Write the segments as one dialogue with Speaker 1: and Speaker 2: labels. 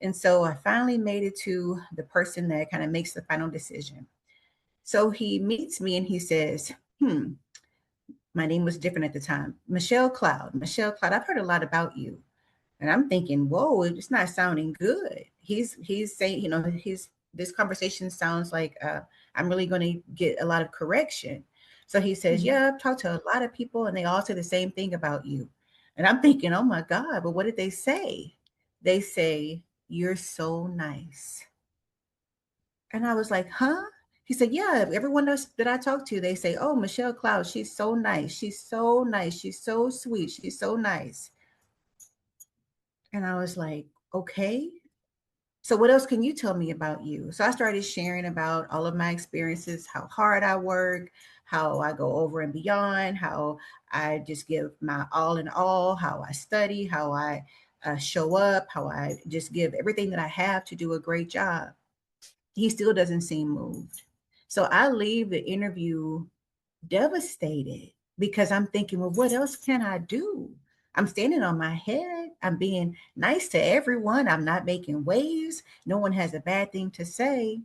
Speaker 1: And so I finally made it to the person that kind of makes the final decision. So he meets me and he says, my name was different at the time. Michelle Cloud, I've heard a lot about you. And I'm thinking, whoa, it's not sounding good. He's saying, this conversation sounds like I'm really going to get a lot of correction. So he says,
Speaker 2: Mhm.
Speaker 1: yeah, I've talked to a lot of people and they all say the same thing about you. And I'm thinking, oh my God, but what did they say? They say, you're so nice. And I was like, huh? He said, yeah, everyone else that I talk to, they say, oh, Michelle Cloud, she's so nice. She's so nice. She's so sweet. She's so nice. And I was like, okay. So what else can you tell me about you? So I started sharing about all of my experiences, how hard I work, how I go over and beyond, how I just give my all in all, how I study, how I show up, how I just give everything that I have to do a great job. He still doesn't seem moved. So I leave the interview devastated because I'm thinking, well, what else can I do? I'm standing on my head. I'm being nice to everyone. I'm not making waves. No one has a bad thing to say.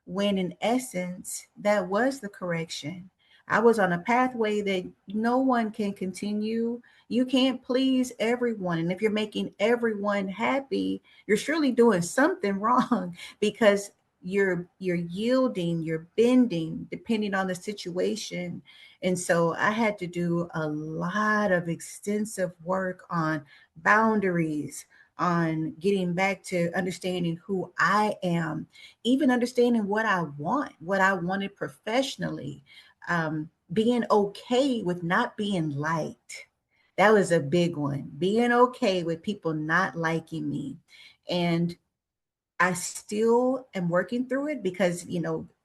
Speaker 1: When in essence, that was the correction. I was on a pathway that no one can continue. You can't please everyone. And if you're making everyone happy, you're surely doing something wrong because you're yielding, you're bending depending on the situation. And so I had to do a lot of extensive work on boundaries, on getting back to understanding who I am, even understanding what I wanted professionally, being okay with not being liked. That was a big one. Being okay with people not liking me. And I still am working through it because,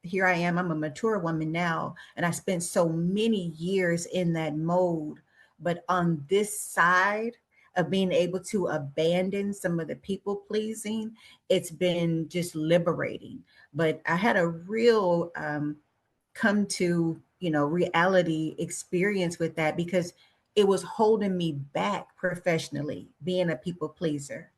Speaker 1: here I am, I'm a mature woman now, and I spent so many years in that mode. But on this side of being able to abandon some of the people pleasing, it's been just liberating. But I had a real come to, reality experience with that because it was holding me back professionally, being a people pleaser.